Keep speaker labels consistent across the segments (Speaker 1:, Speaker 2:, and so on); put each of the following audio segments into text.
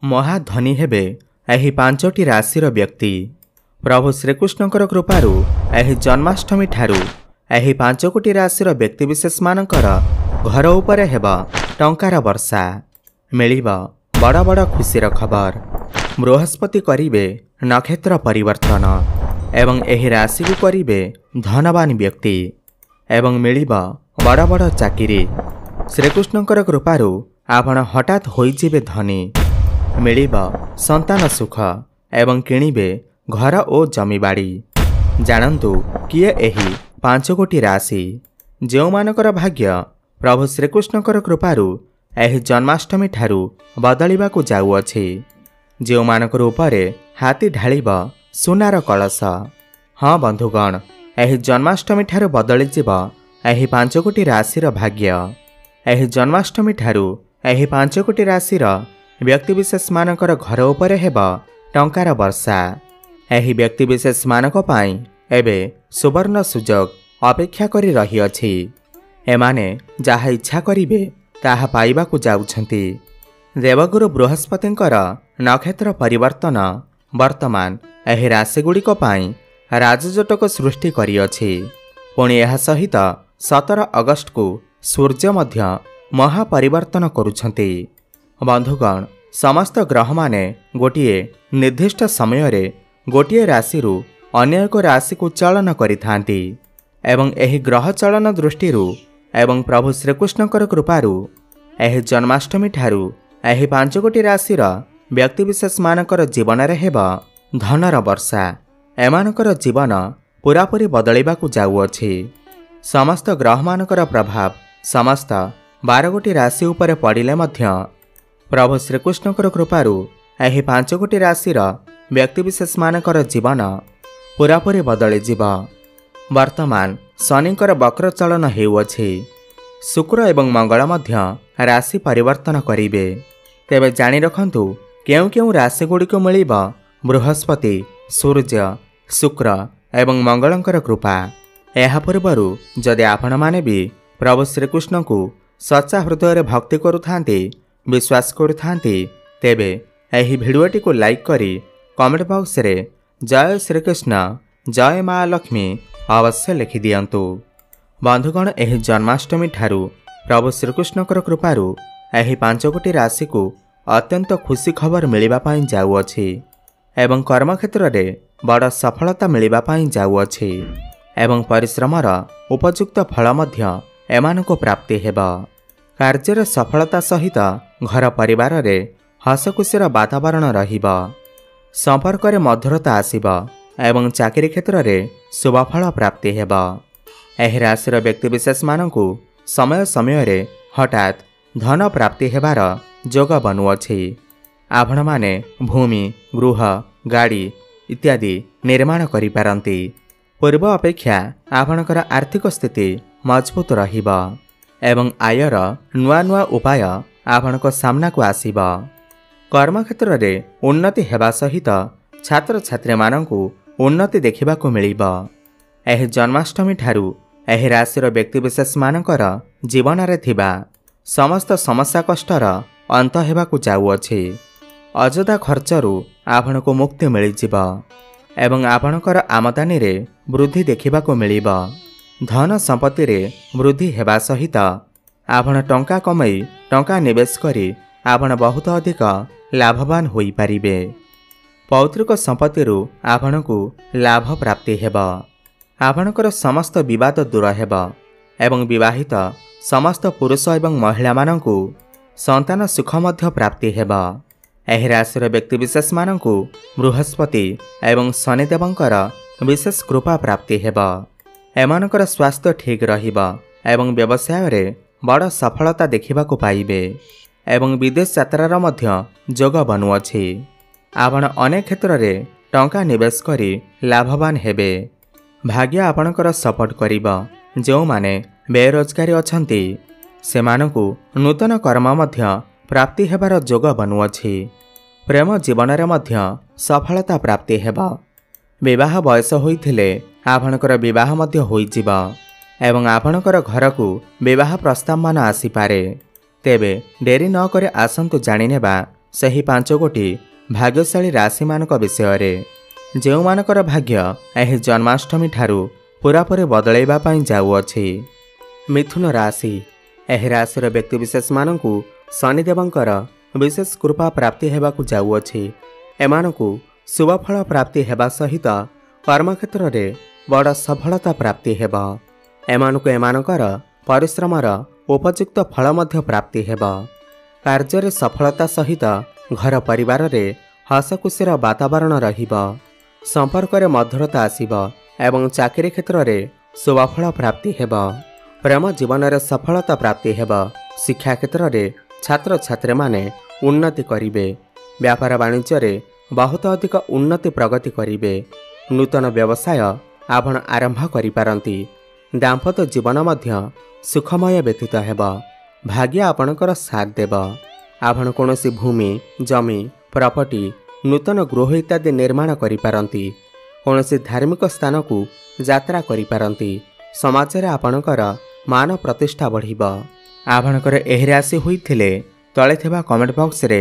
Speaker 1: महाधनी हेबे एही पांचटी राशिर व्यक्ति। प्रभु श्रीकृष्णकर कृपारू एही जन्माष्टमी ठारू एही 5 कोटी राशिर व्यक्तिविशेष मानकर घर उपरे हेब टंकार वर्षा मिलिब बड़ बड़ खुशीर खबर। बृहस्पति करिबे नक्षत्र परिवर्तन एवं एही राशि को करिबे धनवान व्यक्ति एवं मिलिब बड़ बड़ चाकिरी। श्रीकृष्णकर कृपारू आपण हठात होइजिबे धनी मिलिब संतान सुख एवं किणिबे घर ओ जमीबाड़ी। जानन्तु किए एही 5 कोटी राशि जो मानकर भाग्य प्रभु श्रीकृष्णकर कृपारू एही जन्माष्टमी ठारू बदलिबाकू जाउअछि। जो मानकर उपरे हाथी ढालिब सुनार कलश। हाँ बंधुगण, एही जन्माष्टमी ठारू बदली जीव एही 5 कोटी राशिर भाग्य। एही जन्माष्टमी ठारू एही 5 कोटी राशिर व्यक्तिविशेष मानकर घर उपरे हेब टंकार वर्षा। एही व्यक्तिविशेष मानक पाई एबे सुवर्ण सुजोग अपेक्षा करी रही अछि। एमाने जहा इच्छा करिबे ताहा पाइबाकू जाउछंती। देवगुरु बृहस्पतिंकर नक्षत्र परिवर्तन वर्तमान एही राशिगुड़िक पाई राजजोटक सृष्टि करिअछि। पुणी एहा सहित 17 अगस्ट को सूर्य मध्य महापरिवर्तन करुछंती। बंधुगण, समस्त ग्रह माने गोटिए निर्दिष्ट समय रे गोटिए राशिरु अन्य एक राशि को चलन करिथांती एवं एही ग्रह चलन दृष्टिरु एवं प्रभु श्रीकृष्णकर कृपारू एही जन्माष्टमी ठारू एही 5 कोटी राशिर व्यक्तिविशेष मानकर जीवन रे हेब धनर वर्षा। एमानकर जीवन पूरापूरी बदलिबाकू जाउअछि। समस्त ग्रह मानकर प्रभाव समस्त 12 कोटी राशि उपरे पड़िले मध्य प्रभु श्रीकृष्णकर कृपारू एही 5 कोटी राशिर व्यक्तिविशेष मानकर जीवन पूरापूरी बदली जीव। वर्तमान शनिकर वक्र चलन हेउअछि। शुक्र एवं मंगल मध्य राशि परिवर्तन करिबे। तेबे जानि रखंतु केउ केउ राशि गुड़िक मिलिब बृहस्पति, सूर्य, शुक्र एवं मंगलंकर कृपा। एहा पूर्वरु जदि आपण माने भी प्रभु श्रीकृष्ण को सच्चा हृदय भक्ति करुथांती विश्वास करुथांती तेबे एही भिडियोटी को लाइक करी कमेंट बॉक्स रे जय श्रीकृष्ण जय माँ लक्ष्मी अवश्य लिखि दियंतु। बंधुगण, एही जन्माष्टमी ठारू प्रभु श्रीकृष्णकर कृपारू एही 5 कोटी राशि को अत्यंत खुशी खबर मिलिबा पाई जाउअछि एवं कर्मक्षेत्र रे बड़ सफलता मिलिबा पाई जाउअछि एवं परिश्रमर उपयुक्त फल मध्य एमानको प्राप्ति हेब। कार्यर सफलता सहित घर परिवार रे हसखुशीर वातावरण रहिब। संपर्क रे मधुरता आसिब एवं चाकरी क्षेत्र रे शुभफल प्राप्ति हेब। एही राशिर व्यक्तिविशेष मानकु समय समय रे हठात धन प्राप्ति हेबार जोग बनुअछि। आपण माने भूमि, गृह, गाड़ी इत्यादि निर्माण करि पारंती। पूर्व अपेक्षा आपणकर आर्थिक स्थिति मजबूत रहिब एवं आयर नुआ नुआ उपाय आपणक सामना को आसिब। कर्मक्षेत्र रे उन्नति हेबा सहित छात्र छात्री मानकु उन्नति देखिबाकू मिलिब। एही जन्माष्टमी ठारू एही राशिर व्यक्तिविशेष मानकर जीवन रे थिबा समस्त समस्या कष्टर अंत हेबाकू जाउअछि। अजदा खर्चरू आपणको मुक्ति मिलिजिब एवं आपणकर आमदानी रे वृद्धि देखिबाकू मिलिब। धन संपत्ति रे वृद्धि हेबा सहित आपण टंका कमाई टंका निवेश करी आपण बहुत अधिक लाभवान होई पारिबे। पौत्रिक संपत्तिरू आपणकू लाभ प्राप्ति हेब। आपणकर समस्त विवाद दूर हेब एवं विवाहित समस्त पुरुष एवं महिला मानकू संतान सुख मध्य प्राप्ति हेब। एही राशिर व्यक्तिविशेष मानकू बृहस्पति एवं शनिदेवंकर विशेष कृपा प्राप्ति हेब। एमानकर स्वास्थ्य ठीक रहिब एवं व्यवसाय रे बड़ सफलता देखिबाकू पाइबे एवं विदेश यात्रार मध्य जोग बनुअछि। आपण अनेक क्षेत्र रे टंका निवेश करी लाभवान हेबे। भाग्य आपणकर सपोर्ट करिब। जो माने बेरोजगारी अछंती सेमानकू नूतन कर्म मध्य प्राप्ति हेबार जोग बनुअछि। प्रेम जीवन रे मध्य सफलता प्राप्ति हेब। विवाह बयस होइथिले आपणकर विवाह मध्य होइजिब एवं आपणकर घर को विवाह प्रस्ताव मान आसी पारे। तेबे डेरी न करे आसंतु जानिनेबा ସେହି 5 ଭାଗ୍ୟଶାଳୀ ରାଶିମାନଙ୍କ ବିଷୟରେ ଯେଉଁମାନଙ୍କର ଭାଗ୍ୟ ଏହି ଜନ୍ମାଷ୍ଟମୀ ଠାରୁ ପୂରାପୂରି ବଦଳାଇବା ପାଇଁ ଯାଉଅଛି। ମିଥୁନ ରାଶି। ଏହି ରାଶିର ବ୍ୟକ୍ତିବିଶେଷମାନଙ୍କୁ ଶନିଦେବଙ୍କର ବିଶେଷ କୃପା ପ୍ରାପ୍ତି ହେବାକୁ ଯାଉଅଛି। ଏମାନଙ୍କୁ ଶୁଭଫଳ ପ୍ରାପ୍ତି ହେବା ସହିତ କର୍ମକ୍ଷେତ୍ରରେ ବଡ଼ ସଫଳତା ପ୍ରାପ୍ତି ହେବ। ଏମାନଙ୍କୁ ଏମାନଙ୍କର ପରିଶ୍ରମର ଉପଯୁକ୍ତ ଫଳ ମଧ୍ୟ ପ୍ରାପ୍ତି ହେବ। କାର୍ଯ୍ୟରେ ସଫଳତା ସହିତ ଘର ପରିବାରରେ ହସଖୁସିର ବାତାବରଣ ରହିବ। ସମ୍ପର୍କରେ ମଧୁରତା ଆସିବ ଏବଂ ଚାକିରି କ୍ଷେତ୍ରରେ ଶୁଭଫଳ ପ୍ରାପ୍ତି ହେବ। ପ୍ରେମ ଜୀବନରେ ସଫଳତା ପ୍ରାପ୍ତି ହେବ। ଶିକ୍ଷା କ୍ଷେତ୍ରରେ ଛାତ୍ରଛାତ୍ରୀମାନେ ଉନ୍ନତି କରିବେ। ବ୍ୟାପାର ବାଣିଜ୍ୟରେ ବହୁତ ଅଧିକ ଉନ୍ନତି ପ୍ରଗତି କରିବେ। ନୂତନ ବ୍ୟବସାୟ ଆପଣ ଆରମ୍ଭ କରିପାରନ୍ତି। ଦାମ୍ପତ୍ୟ ଜୀବନ ମଧ୍ୟ ସୁଖମୟ ବ୍ୟତୀତ ହେବ। ଭାଗ୍ୟ ଆପଣଙ୍କର ସାଥ ଦେବ। ଆପଣ କୌଣସି ଭୂମି, ଜମି, ପ୍ରପର୍ଟି, ନୂତନ ଗୃହ ଇତ୍ୟାଦି ନିର୍ମାଣ କରିପାରନ୍ତି। କୌଣସି ଧାର୍ମିକ ସ୍ଥାନକୁ ଯାତ୍ରା କରିପାରନ୍ତି। ସମାଜରେ ଆପଣଙ୍କର ମାନ ପ୍ରତିଷ୍ଠା ବଢ଼ିବ। ଆପଣଙ୍କର ଏହି ରାଶି ହୋଇଥିଲେ ତଳେ ଥିବା କମେଣ୍ଟ ବକ୍ସରେ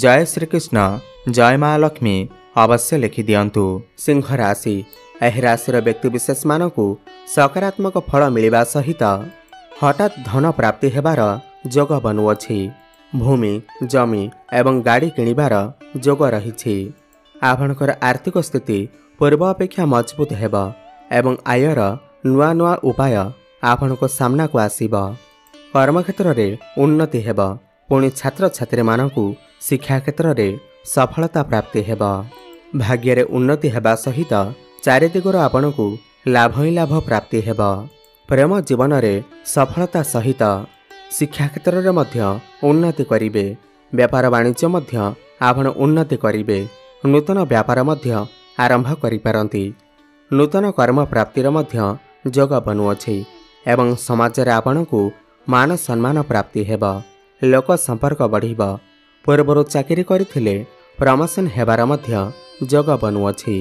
Speaker 1: ଜୟ ଶ୍ରୀକୃଷ୍ଣ, ଜୟ ମା ଲକ୍ଷ୍ମୀ ଅବଶ୍ୟ ଲେଖିଦିଅନ୍ତୁ। ସିଂହ ରାଶି। ଏହି ରାଶିର ବ୍ୟକ୍ତିବିଶେଷମାନଙ୍କୁ ସକାରାତ୍ମକ ଫଳ ମିଳିବା ସହିତ ହଠାତ୍ ଧନ ପ୍ରାପ୍ତି ହେବାର ଯୋଗ ବନୁଅଛି। ଭୂମି, ଜମି ଏବଂ ଗାଡ଼ି କିଣିବାର ଯୋଗ ରହିଛି। ଆପଣଙ୍କର ଆର୍ଥିକ ସ୍ଥିତି ପୂର୍ବ ଅପେକ୍ଷା ମଜବୁତ ହେବ ଏବଂ ଆୟର ନୂଆ ନୂଆ ଉପାୟ ଆପଣଙ୍କ ସାମ୍ନାକୁ ଆସିବ। କର୍ମକ୍ଷେତ୍ରରେ ଉନ୍ନତି ହେବ। ପୁଣି ଛାତ୍ରଛାତ୍ରୀମାନଙ୍କୁ ଶିକ୍ଷା କ୍ଷେତ୍ରରେ ସଫଳତା ପ୍ରାପ୍ତି ହେବ। ଭାଗ୍ୟରେ ଉନ୍ନତି ହେବା ସହିତ ଚାରିଦିଗରୁ ଆପଣଙ୍କୁ ଲାଭ ହିଁ ଲାଭ ପ୍ରାପ୍ତି ହେବ। ପ୍ରେମ ଜୀବନରେ ସଫଳତା ସହିତ ଶିକ୍ଷା କ୍ଷେତ୍ରରେ ମଧ୍ୟ ଉନ୍ନତି କରିବେ। ବ୍ୟାପାର ବାଣିଜ୍ୟ ମଧ୍ୟ ଆପଣ ଉନ୍ନତି କରିବେ। ନୂତନ ବ୍ୟାପାର ମଧ୍ୟ ଆରମ୍ଭ କରିପାରନ୍ତି। ନୂତନ କର୍ମ ପ୍ରାପ୍ତିର ମଧ୍ୟ ଯୋଗ ବନୁଅଛି ଏବଂ ସମାଜରେ ଆପଣଙ୍କୁ ମାନ ସମ୍ମାନ ପ୍ରାପ୍ତି ହେବ। ଲୋକ ସମ୍ପର୍କ ବଢ଼ିବ। ପୂର୍ବରୁ ଚାକିରି କରିଥିଲେ ପ୍ରମୋସନ୍ ହେବାର ମଧ୍ୟ ଯୋଗ ବନୁଅଛି।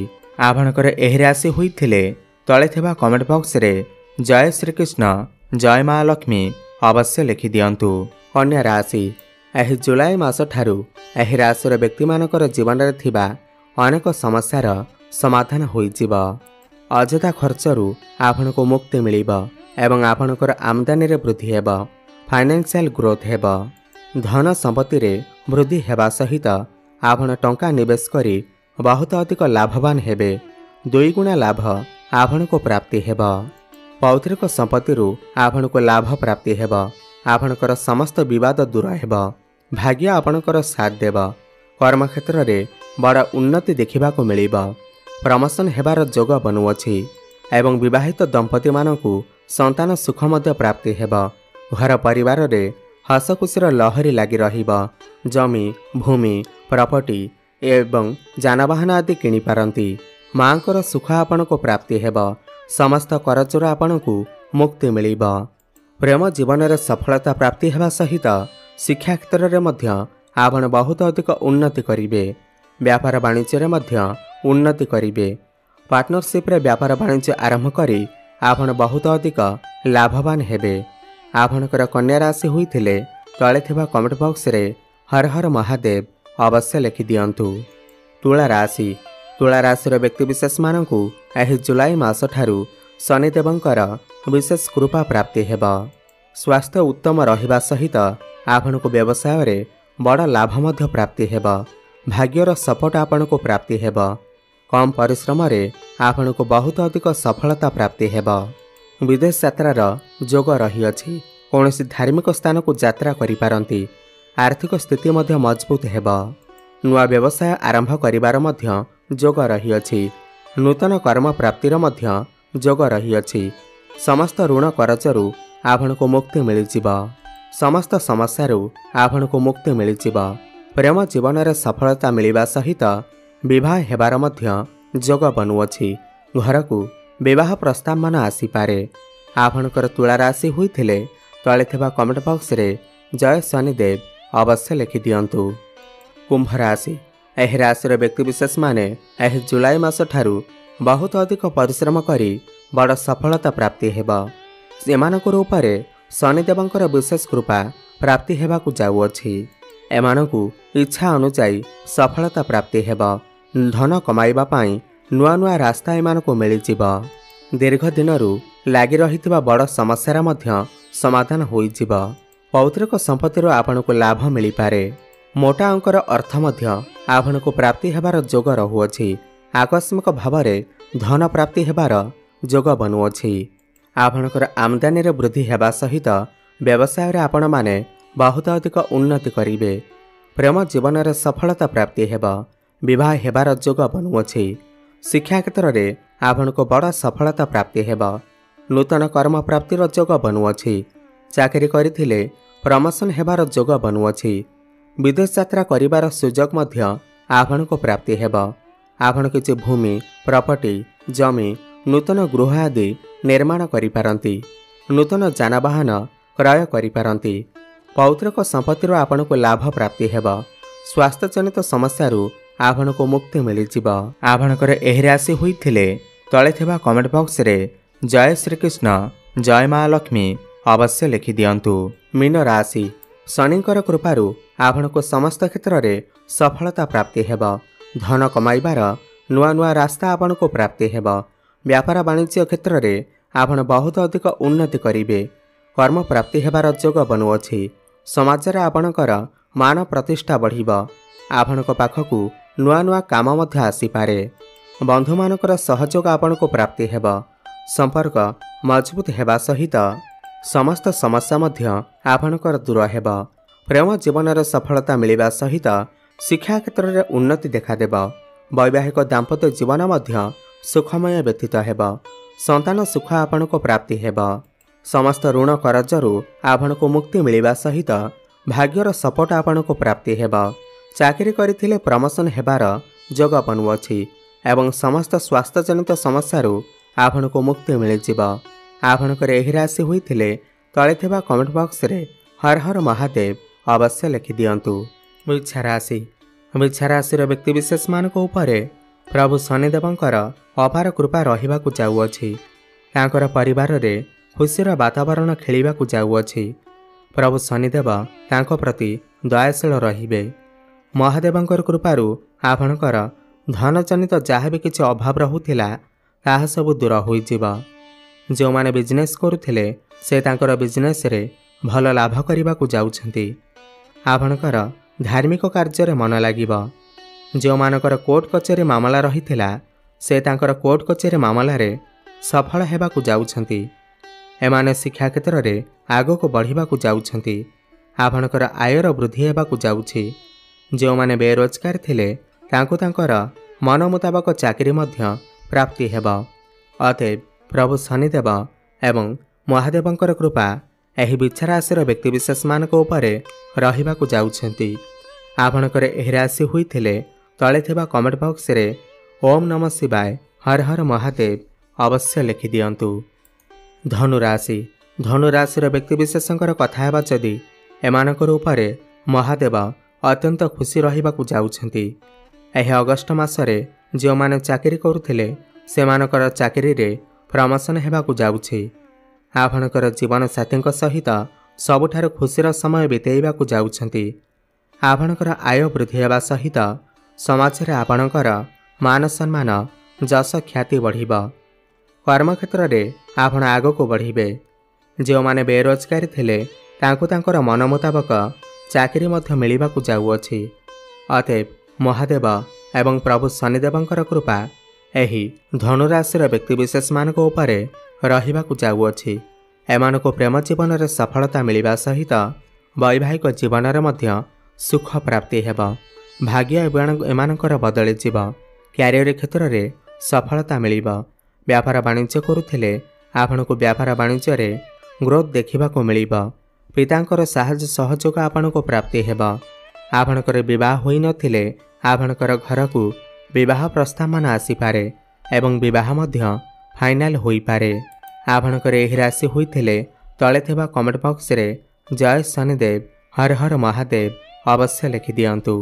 Speaker 1: ଆପଣଙ୍କର ଏହି ରାଶି ହୋଇଥିଲେ ତଳେ ଥିବା କମେଣ୍ଟ ବକ୍ସରେ ଜୟ ଶ୍ରୀକୃଷ୍ଣ, ଜୟ ମା ଲକ୍ଷ୍ମୀ ଅବଶ୍ୟ ଲେଖିଦିଅନ୍ତୁ। କନ୍ୟା ରାଶି। ଏହି ଜୁଲାଇ ମାସ ଠାରୁ ଏହି ରାଶିର ବ୍ୟକ୍ତିମାନଙ୍କର ଜୀବନରେ ଥିବା ଅନେକ ସମସ୍ୟାର ସମାଧାନ ହୋଇଯିବ। ଅଯଥା ଖର୍ଚ୍ଚରୁ ଆପଣଙ୍କୁ ମୁକ୍ତି ମିଳିବ ଏବଂ ଆପଣଙ୍କର ଆମଦାନୀରେ ବୃଦ୍ଧି ହେବ। ଫାଇନାନ୍ସିଆଲ ଗ୍ରୋଥ ହେବ। ଧନ ସମ୍ପତ୍ତିରେ ବୃଦ୍ଧି ହେବା ସହିତ ଆପଣ ଟଙ୍କା ନିବେଶ କରି ବହୁତ ଅଧିକ ଲାଭବାନ ହେବେ। 2 ଗୁଣା ଲାଭ ଆପଣଙ୍କୁ ପ୍ରାପ୍ତି ହେବ। ପୈତୃକ ସମ୍ପତ୍ତିରୁ ଆପଣଙ୍କୁ ଲାଭ ପ୍ରାପ୍ତି ହେବ। ଆପଣଙ୍କର ସମସ୍ତ ବିବାଦ ଦୂର ହେବ। ଭାଗ୍ୟ ଆପଣଙ୍କର ସାଥ ଦେବ। କର୍ମକ୍ଷେତ୍ରରେ ବଡ଼ ଉନ୍ନତି ଦେଖିବାକୁ ମିଳିବ। ପ୍ରମୋସନ୍ ହେବାର ଯୋଗ ବନୁଅଛି ଏବଂ ବିବାହିତ ଦମ୍ପତିମାନଙ୍କୁ ସନ୍ତାନ ସୁଖ ମଧ୍ୟ ପ୍ରାପ୍ତି ହେବ। ଘର ପରିବାରରେ ହସଖୁସିର ଲହରୀ ଲାଗି ରହିବ। ଜମି, ଭୂମି, ପ୍ରପର୍ଟି ଏବଂ ଯାନବାହନ ଆଦି କିଣିପାରନ୍ତି। ମାଙ୍କର ସୁଖ ଆପଣଙ୍କୁ ପ୍ରାପ୍ତି ହେବ। ସମସ୍ତ କରଜରୁ ଆପଣଙ୍କୁ ମୁକ୍ତି ମିଳିବ। ପ୍ରେମ ଜୀବନରେ ସଫଳତା ପ୍ରାପ୍ତି ହେବା ସହିତ ଶିକ୍ଷା କ୍ଷେତ୍ରରେ ମଧ୍ୟ ଆପଣ ବହୁତ ଅଧିକ ଉନ୍ନତି କରିବେ। ବ୍ୟାପାର ବାଣିଜ୍ୟରେ ମଧ୍ୟ ଉନ୍ନତି କରିବେ। ପାର୍ଟନରସିପ୍ରେ ବ୍ୟାପାର ବାଣିଜ୍ୟ ଆରମ୍ଭ କରି ଆପଣ ବହୁତ ଅଧିକ ଲାଭବାନ ହେବେ। ଆପଣଙ୍କର କନ୍ୟା ରାଶି ହୋଇଥିଲେ ତଳେ ଥିବା କମେଣ୍ଟ ବକ୍ସରେ ହର ହର ମହାଦେବ ଅବଶ୍ୟ ଲେଖିଦିଅନ୍ତୁ। ତୁଳା ରାଶି। ତୁଳା ରାଶିର ବ୍ୟକ୍ତିବିଶେଷମାନଙ୍କୁ ଏହି ଜୁଲାଇ ମାସ ଠାରୁ ଶନିଦେବଙ୍କର ବିଶେଷ କୃପା ପ୍ରାପ୍ତି ହେବ। ସ୍ୱାସ୍ଥ୍ୟ ଉତ୍ତମ ରହିବା ସହିତ ଆପଣଙ୍କୁ ବ୍ୟବସାୟରେ ବଡ଼ ଲାଭ ମଧ୍ୟ ପ୍ରାପ୍ତି ହେବ। ଭାଗ୍ୟର ସପୋର୍ଟ ଆପଣଙ୍କୁ ପ୍ରାପ୍ତି ହେବ। କମ୍ ପରିଶ୍ରମରେ ଆପଣଙ୍କୁ ବହୁତ ଅଧିକ ସଫଳତା ପ୍ରାପ୍ତି ହେବ। ବିଦେଶ ଯାତ୍ରାର ଯୋଗ ରହିଅଛି। କୌଣସି ଧାର୍ମିକ ସ୍ଥାନକୁ ଯାତ୍ରା କରିପାରନ୍ତି। ଆର୍ଥିକ ସ୍ଥିତି ମଧ୍ୟ ମଜବୁତ ହେବ। ନୂଆ ବ୍ୟବସାୟ ଆରମ୍ଭ କରିବାର ମଧ୍ୟ ଯୋଗ ରହିଅଛି। ନୂତନ କର୍ମ ପ୍ରାପ୍ତିର ମଧ୍ୟ ଯୋଗ ରହିଅଛି। ସମସ୍ତ ଋଣ କରଜରୁ ଆପଣଙ୍କୁ ମୁକ୍ତି ମିଳିଯିବ। ସମସ୍ତ ସମସ୍ୟାରୁ ଆପଣଙ୍କୁ ମୁକ୍ତି ମିଳିଯିବ। ପ୍ରେମ ଜୀବନରେ ସଫଳତା ମିଳିବା ସହିତ ବିବାହ ହେବାର ମଧ୍ୟ ଯୋଗ ବନୁଅଛି। ଘରକୁ ବିବାହ ପ୍ରସ୍ତାବମାନ ଆସିପାରେ। ଆପଣଙ୍କର ତୁଳା ରାଶି ହୋଇଥିଲେ ତଳେ ଥିବା କମେଣ୍ଟ ବକ୍ସରେ ଜୟ ଶନିଦେବ ଅବଶ୍ୟ ଲେଖିଦିଅନ୍ତୁ। କୁମ୍ଭ ରାଶି। ଏହି ରାଶିର ବ୍ୟକ୍ତିବିଶେଷମାନେ ଏହି ଜୁଲାଇ ମାସ ଠାରୁ ବହୁତ ଅଧିକ ପରିଶ୍ରମ କରି ବଡ଼ ସଫଳତା ପ୍ରାପ୍ତି ହେବ। ସେମାନଙ୍କ ଉପରେ ଶନିଦେବଙ୍କର ବିଶେଷ କୃପା ପ୍ରାପ୍ତି ହେବାକୁ ଯାଉଅଛି। एमानकु इच्छा अनुसार सफलता प्राप्ति हेब। धन कमाइबा पाई नुआ नुआ रास्ता एमानकु मिलिजिब। दीर्घ दिनरु लागि रहिथिबा बड़ समस्यार मध्य समाधान होइजिब। पौत्रिक संपत्तिर आपणको लाभ मिली पारे। मोटा अंकर अर्थ मध्य आपणको प्राप्ति हेबार जोग रहुअछि। आकस्मिक भावरे धन प्राप्ति हेबार जोग बनुअछि। आपणकर आमदानी रे वृद्धि हेबा सहित व्यवसाय रे आपण माने बहुत अधिक उन्नति करिवे। प्रेम जीवन रे सफलता प्राप्ति हेब। विवाह हेबार जोग बनुअछि। शिक्षा क्षेत्र रे आपणको बड़ सफलता प्राप्ति हेब। नूतन कर्म प्राप्तिर जोग बनुअछि। चाकरी करिथिले प्रमोशन हेबार जोग बनुअछि। विदेश यात्रा करिबार सुजोग मध्य आपणको प्राप्ति हेब। आपण किछि भूमि प्रॉपर्टी जमी नूतन गृह आदि निर्माण करिपारंती। नूतन जानवाहन क्रय करिपारंती। पौत्रिक संपत्तिर आपणको लाभ प्राप्ति हेब। स्वास्थ्य जनित समस्यारू आपणको मुक्ति मिलिजिब। आपणकर एही राशि होइथिले तळे थिबा कमेंट बॉक्स रे जय श्री कृष्ण जय मां लक्ष्मी अवश्य लिखि दियंतु। मीन राशि शनिकर कृपारू आपणको समस्त क्षेत्र रे सफलता प्राप्ति हेब। धन कमाइबार नुआ नुआ रास्ता आपणको प्राप्ति हेब। व्यापार वाणिज्य क्षेत्र रे आपण बहुत अधिक उन्नति करिवे। कर्म प्राप्ति हेबार जोग बनुअछि। समाज रे आपणकर मान प्रतिष्ठा बढ़िब। आपणको पाखकु नुआ नुआ काम मध्य आसी पारे। बंधु मानकर सहयोग आपणको प्राप्ति हेब। संपर्क मजबूत हेबा सहित समस्त समस्या मध्य आपणकर दूर हेब। प्रेम जीवन रे सफलता मिलिबा सहित शिक्षा क्षेत्र रे उन्नति देखा देब। वैवाहिक दाम्पत्य जीवन मध्य सुखमय व्यतीत हेब। संतान सुख आपणको प्राप्ति हेब। समस्त ऋण करजरू आपणको मुक्ति मिलिबा सहित भाग्यर सपोर्ट आपणको प्राप्ति हेब। चाकरी करिथिले प्रमोशन हेबार जोग बनुअछि एवं समस्त स्वास्थ्य जनित समस्यारू आपणको मुक्ति मिलिजिब। आपणकर एही राशि होइथिले तळे थिबा कमेंट बॉक्स रे हर हर महादेव अवश्य लिखि दियंतु। वृक्ष राशि व्यक्ति विशेष मानक उपरे प्रभु शनिदेवंकर अपार कृपा रहिबाकु जाउअछि। तांकर परिवार रे खुशीर वातावरण खेलिबाकु जाउअछि। प्रभु शनिदेव तांको प्रति दयाशील रहिबे। महादेवंकर कृपारू आपणकर धन जनित जहाँ भी किछि अभाव रहुथिला ताहा सब दूर होइजिब। जो माने बिजनेस करुथिले से तांकर बिजनेस रे भल लाभ करिबाकु जाउछंती। आपणकर धार्मिक कार्य रे मन लागिब। जो मानकर कोर्ट कचेरी मामला रहिथिला से तांकर कोर्ट कचेरी मामला रे सफल हेबाकु जाउछंती। एमाने शिक्षा क्षेत्र रे आगो बढ़िबाकु जाउछंती। आपणकर आयर वृद्धि हेबाकु जाउछि। जो माने बेरोजगार थिले तांको तांकर मन मुताबक चाकरी मध्य प्राप्ति हेब। अतएव प्रभु शनिदेव एवं महादेवंकर कृपा एही वृक्ष राशि व्यक्ति विशेष मानक उपरे रहिबाकु जाउछंती। आपणकर एही राशि होइथिले तळे थिबा कमेंट बॉक्स रे ओम नमः शिवाय हर हर महादेव अवश्य लिखि दियंतु। धनुराशि व्यक्ति विशेषंकर कथा हेबा जदि एमानकर उपरे महादेव अत्यंत खुशी रहिबाकु जाउछंती। एही अगस्ट मासरे जो माने चाकरी करुथिले सेमानकर चाकरी रे प्रमोशन हेबाकु जाउछि। आपणकर जीवन साथीक सहित सबुठारु खुशीर समय बितेइबाकु जाउछंती। आपणकर आय वृद्धि हेबा सहित समाज रे आपणकर मान सम्मान जस ख्याति बढ़िब। कर्मक्षेत्र रे आपण आगको बढ़िबे। जो माने बेरोजगार थिले तांको तांकर मन मुताबक चाकरी मध्य मिलिबाकु जाउअछि। अतएव महादेव एवं प्रभु शनिदेवंकर कृपा एही धनुराशि व्यक्ति विशेष मानक उपरे रहिबाकु जाउअछि। एमानको प्रेम जीवन रे सफलता मिलिबा सहित वैवाहिक जीवन रे मध्य सुख प्राप्ति हेब। भाग्य एमानकर बदली जीव। क्यारियर क्षेत्र रे सफलता मिलिब। व्यापार वाणिज्य करुथिले आपणको व्यापार वाणिज्य रे ग्रोथ देखिबाकु मिलिब। पितांकर साहाय्य सहयोग आपणको प्राप्ति हेब। आपणकर विवाह होई नथिले आपणकर घरकू विवाह प्रस्ताव मान आसीपारे एवं विवाह मध्य फाइनाल होई पारे। आपणकर एही राशि होइथिले तळे थिबा कमेंट बॉक्स रे जय शनिदेव हर हर महादेव अवश्य लिखि दियंतु।